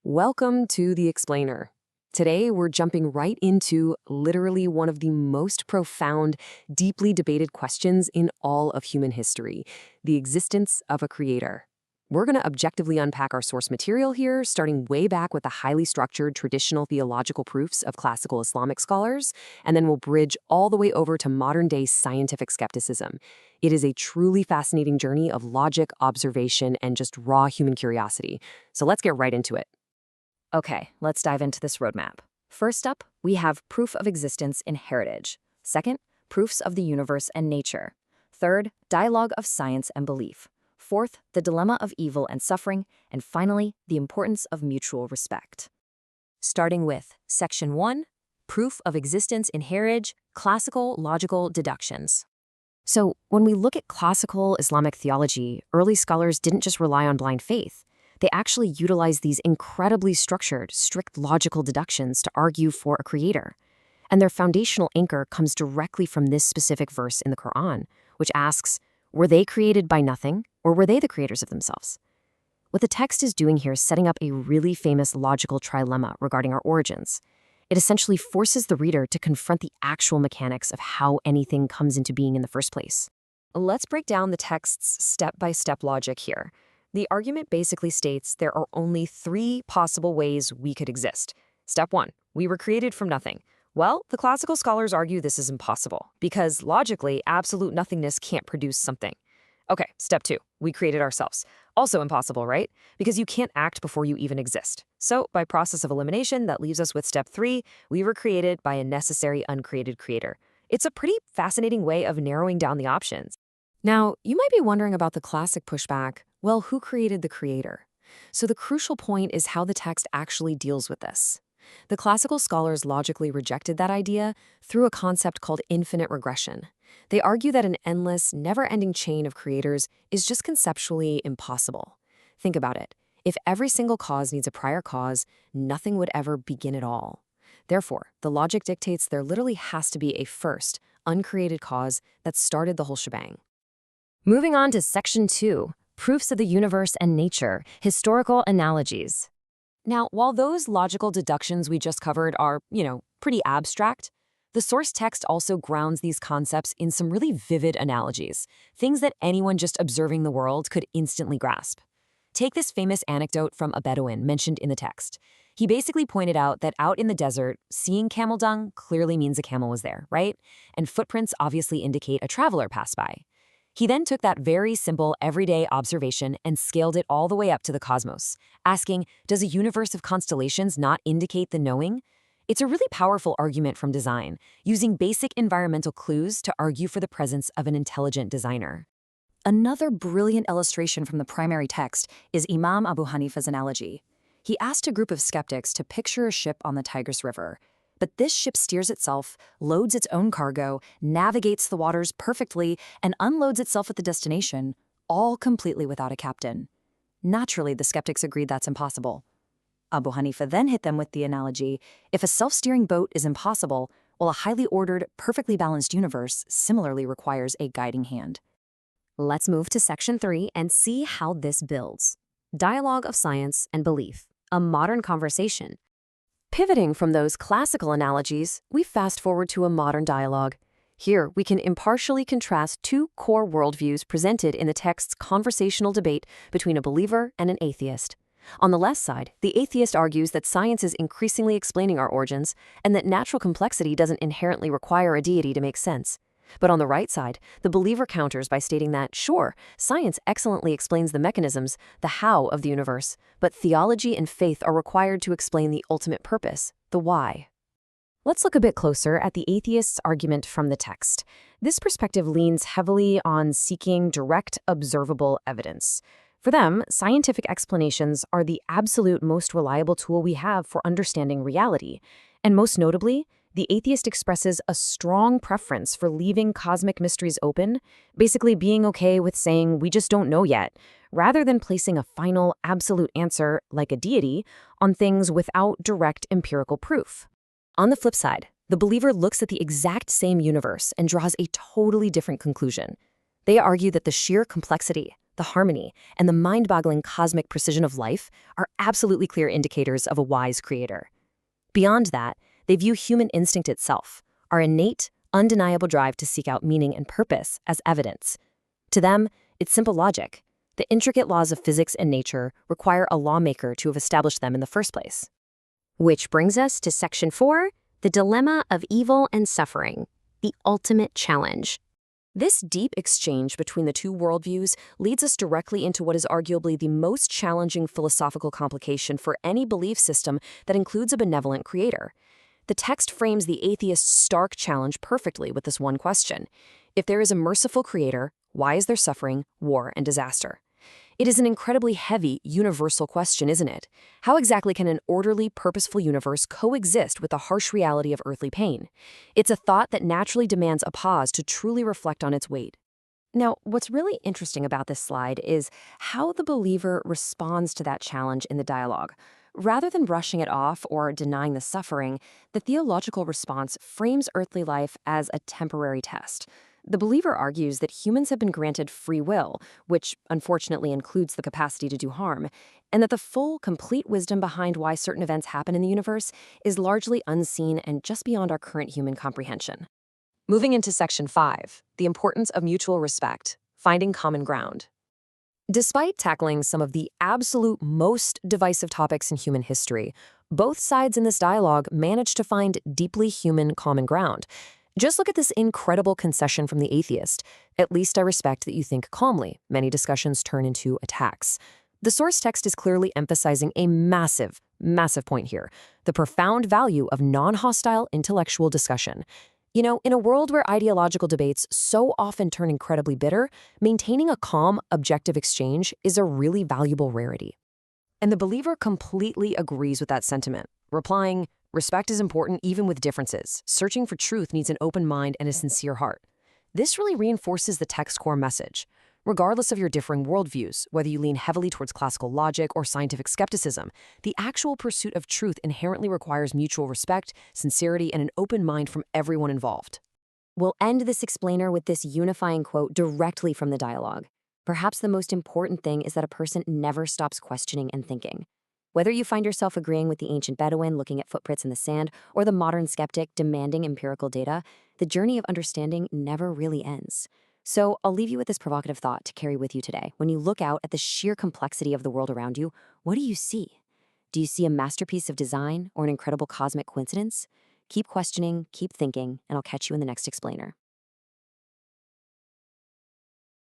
Welcome to The Explainer. Today, we're jumping right into literally one of the most profound, deeply debated questions in all of human history, the existence of a creator. We're going to objectively unpack our source material here, starting way back with the highly structured traditional theological proofs of classical Islamic scholars, and then we'll bridge all the way over to modern-day scientific skepticism. It is a truly fascinating journey of logic, observation, and just raw human curiosity. So let's get right into it. Okay, let's dive into this roadmap. First up, we have proof of existence in heritage. Second, proofs of the universe and nature. Third, dialogue of science and belief. Fourth, the dilemma of evil and suffering. And finally, the importance of mutual respect. Starting with Section 1, proof of existence in heritage, classical logical deductions. So, when we look at classical Islamic theology, early scholars didn't just rely on blind faith. They actually utilize these incredibly structured, strict logical deductions to argue for a creator. And their foundational anchor comes directly from this specific verse in the Quran, which asks, were they created by nothing, or were they the creators of themselves? What the text is doing here is setting up a really famous logical trilemma regarding our origins. It essentially forces the reader to confront the actual mechanics of how anything comes into being in the first place. Let's break down the text's step-by-step logic here. The argument basically states there are only three possible ways we could exist. Step 1, we were created from nothing. Well, the classical scholars argue this is impossible, because logically, absolute nothingness can't produce something. Okay, step 2, we created ourselves. Also impossible, right? Because you can't act before you even exist. So, by process of elimination, that leaves us with step 3, we were created by a necessary uncreated creator. It's a pretty fascinating way of narrowing down the options. Now, you might be wondering about the classic pushback. Well, who created the creator? So the crucial point is how the text actually deals with this. The classical scholars logically rejected that idea through a concept called infinite regression. They argue that an endless, never-ending chain of creators is just conceptually impossible. Think about it. If every single cause needs a prior cause, nothing would ever begin at all. Therefore, the logic dictates there literally has to be a first, uncreated cause that started the whole shebang. Moving on to Section 2. Proofs of the universe and nature, historical analogies. Now, while those logical deductions we just covered are, pretty abstract, the source text also grounds these concepts in some really vivid analogies, things that anyone just observing the world could instantly grasp. Take this famous anecdote from a Bedouin mentioned in the text. He basically pointed out that out in the desert, seeing camel dung clearly means a camel was there, right? And footprints obviously indicate a traveler passed by. He then took that very simple, everyday observation and scaled it all the way up to the cosmos, asking, does a universe of constellations not indicate the knowing? It's a really powerful argument from design, using basic environmental clues to argue for the presence of an intelligent designer. Another brilliant illustration from the primary text is Imam Abu Hanifa's analogy. He asked a group of skeptics to picture a ship on the Tigris River. But this ship steers itself, loads its own cargo, navigates the waters perfectly, and unloads itself at the destination, all completely without a captain. Naturally, the skeptics agreed that's impossible. Abu Hanifa then hit them with the analogy, if a self-steering boat is impossible, well, a highly ordered, perfectly balanced universe similarly requires a guiding hand. Let's move to Section 3 and see how this builds. Dialogue of science and belief, a modern conversation. Pivoting from those classical analogies, we fast forward to a modern dialogue. Here, we can impartially contrast two core worldviews presented in the text's conversational debate between a believer and an atheist. On the left side, the atheist argues that science is increasingly explaining our origins and that natural complexity doesn't inherently require a deity to make sense. But on the right side, the believer counters by stating that, sure, science excellently explains the mechanisms, the how of the universe, but theology and faith are required to explain the ultimate purpose, the why. Let's look a bit closer at the atheist's argument from the text. This perspective leans heavily on seeking direct, observable evidence. For them, scientific explanations are the absolute most reliable tool we have for understanding reality, and most notably, the atheist expresses a strong preference for leaving cosmic mysteries open, basically being okay with saying we just don't know yet, rather than placing a final, absolute answer, like a deity, on things without direct empirical proof. On the flip side, the believer looks at the exact same universe and draws a totally different conclusion. They argue that the sheer complexity, the harmony, and the mind-boggling cosmic precision of life are absolutely clear indicators of a wise creator. Beyond that, they view human instinct itself, our innate, undeniable drive to seek out meaning and purpose, as evidence. To them, it's simple logic. The intricate laws of physics and nature require a lawmaker to have established them in the first place. Which brings us to Section 4, the dilemma of evil and suffering, the ultimate challenge. This deep exchange between the two worldviews leads us directly into what is arguably the most challenging philosophical complication for any belief system that includes a benevolent creator. The text frames the atheist's stark challenge perfectly with this one question. If there is a merciful creator, why is there suffering, war, and disaster? It is an incredibly heavy, universal question, isn't it? How exactly can an orderly, purposeful universe coexist with the harsh reality of earthly pain? It's a thought that naturally demands a pause to truly reflect on its weight. Now, what's really interesting about this slide is how the believer responds to that challenge in the dialogue. Rather than brushing it off or denying the suffering, the theological response frames earthly life as a temporary test. The believer argues that humans have been granted free will, which unfortunately includes the capacity to do harm, and that the full, complete wisdom behind why certain events happen in the universe is largely unseen and just beyond our current human comprehension. Moving into Section 5, the importance of mutual respect, finding common ground. Despite tackling some of the absolute most divisive topics in human history, both sides in this dialogue manage to find deeply human common ground. Just look at this incredible concession from the atheist. At least I respect that you think calmly. Many discussions turn into attacks. The source text is clearly emphasizing a massive, massive point here, the profound value of non-hostile intellectual discussion. You know, in a world where ideological debates so often turn incredibly bitter, maintaining a calm, objective exchange is a really valuable rarity. And the believer completely agrees with that sentiment, replying, "Respect is important even with differences. Searching for truth needs an open mind and a sincere heart." This really reinforces the text's core message. Regardless of your differing worldviews, whether you lean heavily towards classical logic or scientific skepticism, the actual pursuit of truth inherently requires mutual respect, sincerity, and an open mind from everyone involved. We'll end this explainer with this unifying quote directly from the dialogue. Perhaps the most important thing is that a person never stops questioning and thinking. Whether you find yourself agreeing with the ancient Bedouin looking at footprints in the sand or the modern skeptic demanding empirical data, the journey of understanding never really ends. So I'll leave you with this provocative thought to carry with you today. When you look out at the sheer complexity of the world around you, what do you see? Do you see a masterpiece of design or an incredible cosmic coincidence? Keep questioning, keep thinking, and I'll catch you in the next explainer.